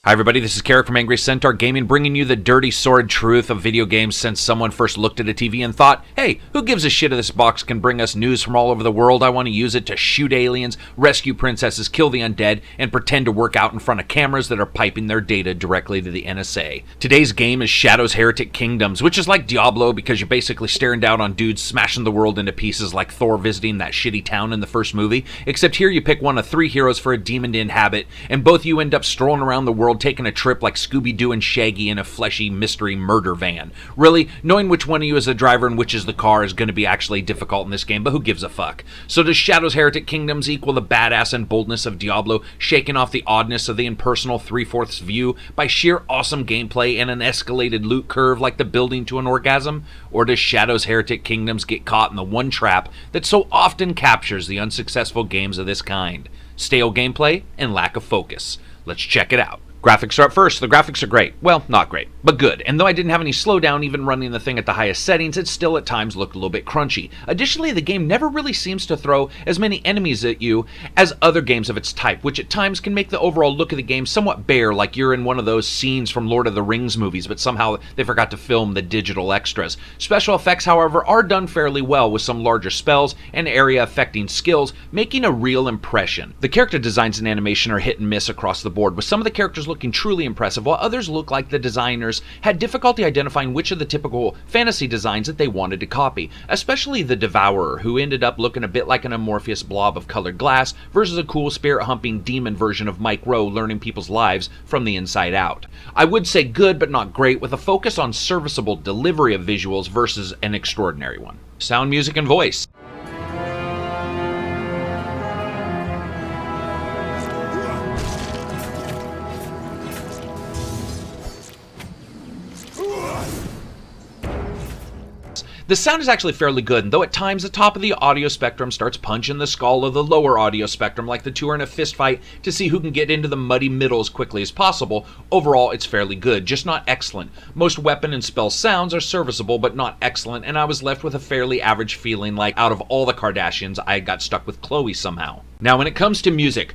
Hi everybody, this is Karak from Angry Centaur Gaming, bringing you the dirty sword truth of video games since someone first looked at a TV and thought, hey, who gives a shit if this box can bring us news from all over the world? I want to use it to shoot aliens, rescue princesses, kill the undead, and pretend to work out in front of cameras that are piping their data directly to the NSA. Today's game is Shadow's Heretic Kingdoms, which is like Diablo because you're basically staring down on dudes smashing the world into pieces like Thor visiting that shitty town in the first movie, except here you pick one of three heroes for a demon to inhabit, and both you end up strolling around the world taking a trip like Scooby-Doo and Shaggy in a fleshy mystery murder van. Really, knowing which one of you is the driver and which is the car is going to be actually difficult in this game, but who gives a fuck? So does Shadow's Heretic Kingdoms equal the badass and boldness of Diablo, shaking off the oddness of the impersonal 3/4 view by sheer awesome gameplay and an escalated loot curve like the building to an orgasm? Or does Shadow's Heretic Kingdoms get caught in the one trap that so often captures the unsuccessful games of this kind? Stale gameplay and lack of focus. Let's check it out. Graphics are up first. The graphics are great. Well, not great, but good. And though I didn't have any slowdown even running the thing at the highest settings, it still at times looked a little bit crunchy. Additionally, the game never really seems to throw as many enemies at you as other games of its type, which at times can make the overall look of the game somewhat bare, like you're in one of those scenes from Lord of the Rings movies, but somehow they forgot to film the digital extras. Special effects, however, are done fairly well with some larger spells and area-affecting skills, making a real impression. The character designs and animation are hit and miss across the board, with some of the characters looking truly impressive, while others look like the designers had difficulty identifying which of the typical fantasy designs that they wanted to copy, especially the Devourer, who ended up looking a bit like an amorphous blob of colored glass versus a cool spirit-humping demon version of Mike Rowe learning people's lives from the inside out. I would say good but not great, with a focus on serviceable delivery of visuals versus an extraordinary one. Sound, music, and voice. The sound is actually fairly good, though at times the top of the audio spectrum starts punching the skull of the lower audio spectrum like the two are in a fist fight to see who can get into the muddy middle as quickly as possible. Overall, it's fairly good, just not excellent. Most weapon and spell sounds are serviceable but not excellent, and I was left with a fairly average feeling like out of all the Kardashians, I got stuck with Chloe somehow. Now when it comes to music,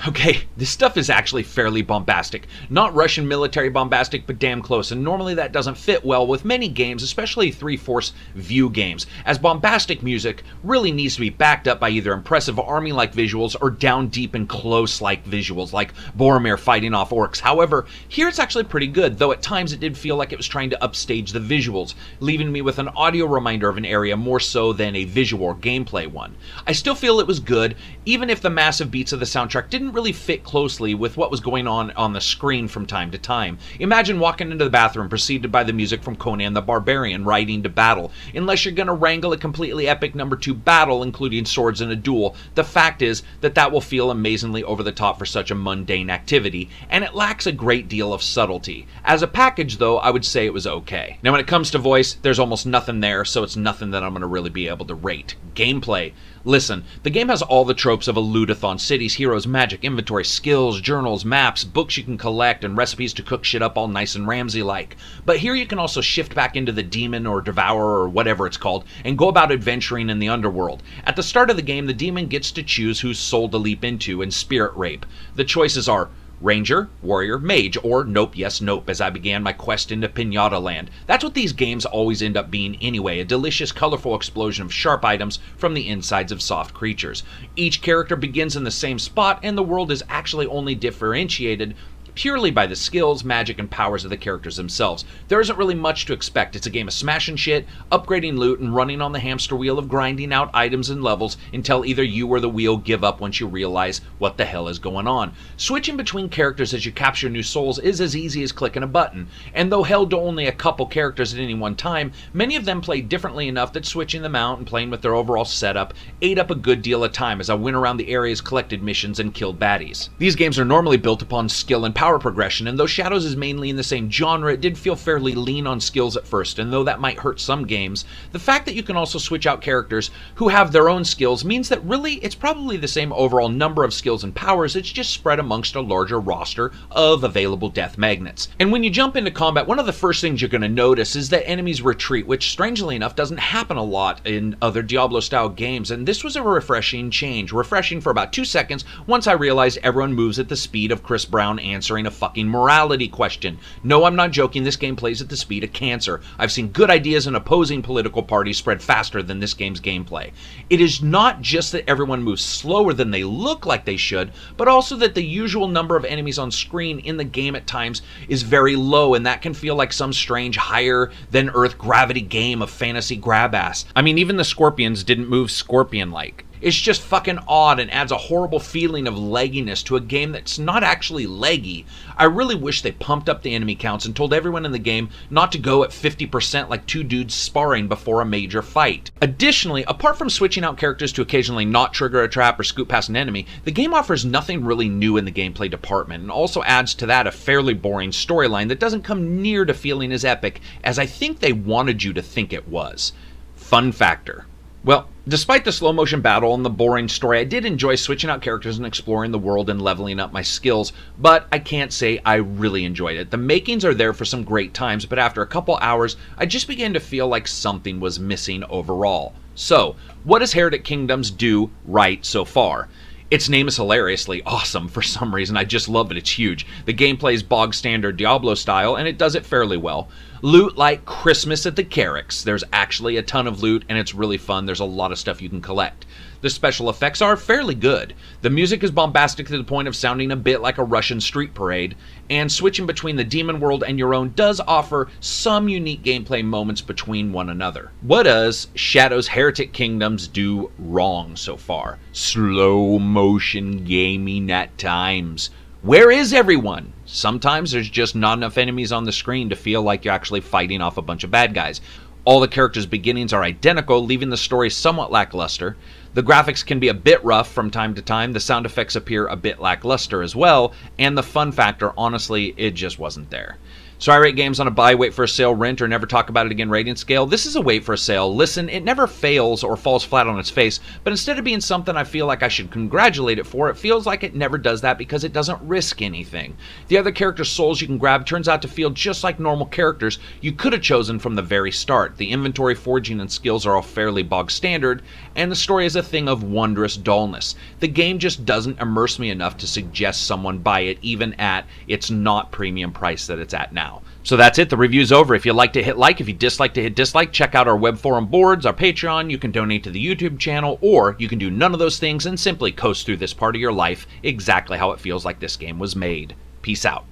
okay, this stuff is actually fairly bombastic. Not Russian military bombastic, but damn close, and normally that doesn't fit well with many games, especially 3/4 view games, as bombastic music really needs to be backed up by either impressive army-like visuals or down deep and close-like visuals, like Boromir fighting off orcs. However, here it's actually pretty good, though at times it did feel like it was trying to upstage the visuals, leaving me with an audio reminder of an area more so than a visual or gameplay one. I still feel it was good, even if the massive beats of the soundtrack didn't really fit closely with what was going on the screen from time to time. Imagine walking into the bathroom preceded by the music from Conan the Barbarian riding to battle. Unless you're gonna wrangle a completely epic #2 battle including swords in a duel, the fact is that will feel amazingly over the top for such a mundane activity, and it lacks a great deal of subtlety. As a package though, I would say it was okay. Now when it comes to voice, there's almost nothing there, so it's nothing that I'm gonna really be able to rate. Gameplay. Listen, the game has all the tropes of a lootathon: cities, heroes, magic, inventory, skills, journals, maps, books you can collect, and recipes to cook shit up all nice and Ramsay-like. But here you can also shift back into the demon or devourer or whatever it's called and go about adventuring in the underworld. At the start of the game, the demon gets to choose whose soul to leap into and spirit rape. The choices are Ranger, Warrior, Mage, or Nope, Yes, Nope, as I began my quest into Pinata Land. That's what these games always end up being anyway, a delicious, colorful explosion of sharp items from the insides of soft creatures. Each character begins in the same spot, and the world is actually only differentiated purely by the skills, magic, and powers of the characters themselves. There isn't really much to expect. It's a game of smashing shit, upgrading loot, and running on the hamster wheel of grinding out items and levels until either you or the wheel give up once you realize what the hell is going on. Switching between characters as you capture new souls is as easy as clicking a button, and though held to only a couple characters at any one time, many of them play differently enough that switching them out and playing with their overall setup ate up a good deal of time as I went around the areas, collected missions, and killed baddies. These games are normally built upon skill and power power progression, and though Shadows is mainly in the same genre, it did feel fairly lean on skills at first, and though that might hurt some games, the fact that you can also switch out characters who have their own skills means that really it's probably the same overall number of skills and powers, it's just spread amongst a larger roster of available death magnets. And when you jump into combat, one of the first things you're going to notice is that enemies retreat, which strangely enough doesn't happen a lot in other Diablo-style games, and this was a refreshing change. Refreshing for about 2 seconds once I realized everyone moves at the speed of Chris Brown answering a fucking morality question. No, I'm not joking, this game plays at the speed of cancer. I've seen good ideas in opposing political parties spread faster than this game's gameplay. It is not just that everyone moves slower than they look like they should, but also that the usual number of enemies on screen in the game at times is very low, and that can feel like some strange higher than Earth gravity game of fantasy grab ass. I mean, even the scorpions didn't move scorpion-like. It's just fucking odd and adds a horrible feeling of legginess to a game that's not actually leggy. I really wish they pumped up the enemy counts and told everyone in the game not to go at 50% like two dudes sparring before a major fight. Additionally, apart from switching out characters to occasionally not trigger a trap or scoot past an enemy, the game offers nothing really new in the gameplay department, and also adds to that a fairly boring storyline that doesn't come near to feeling as epic as I think they wanted you to think it was. Fun factor. Well, despite the slow motion battle and the boring story, I did enjoy switching out characters and exploring the world and leveling up my skills, but I can't say I really enjoyed it. The makings are there for some great times, but after a couple hours, I just began to feel like something was missing overall. So, what does Heretic Kingdoms do right so far? Its name is hilariously awesome for some reason. I just love it. It's huge. The gameplay is bog standard Diablo style, and it does it fairly well. Loot like Christmas at the Karaks. There's actually a ton of loot, and it's really fun. There's a lot of stuff you can collect. The special effects are fairly good. The music is bombastic to the point of sounding a bit like a Russian street parade, and switching between the demon world and your own does offer some unique gameplay moments between one another. What does Shadow's Heretic Kingdoms do wrong so far? Slow motion gaming at times. Where is everyone? Sometimes there's just not enough enemies on the screen to feel like you're actually fighting off a bunch of bad guys. All the characters' beginnings are identical, leaving the story somewhat lackluster. The graphics can be a bit rough from time to time, the sound effects appear a bit lackluster as well, and the fun factor, honestly, it just wasn't there. So I rate games on a buy, wait for a sale, rent, or never talk about it again rating scale. This is a wait for a sale. Listen, it never fails or falls flat on its face, but instead of being something I feel like I should congratulate it for, it feels like it never does that because it doesn't risk anything. The other characters' souls you can grab turns out to feel just like normal characters you could have chosen from the very start. The inventory, forging, and skills are all fairly bog standard, and the story is a thing of wondrous dullness. The game just doesn't immerse me enough to suggest someone buy it even at its not premium price that it's at now. So that's it. The review's over. If you liked it, hit like. If you disliked it, hit dislike. Check out our web forum boards, our Patreon. You can donate to the YouTube channel, or you can do none of those things and simply coast through this part of your life exactly how it feels like this game was made. Peace out.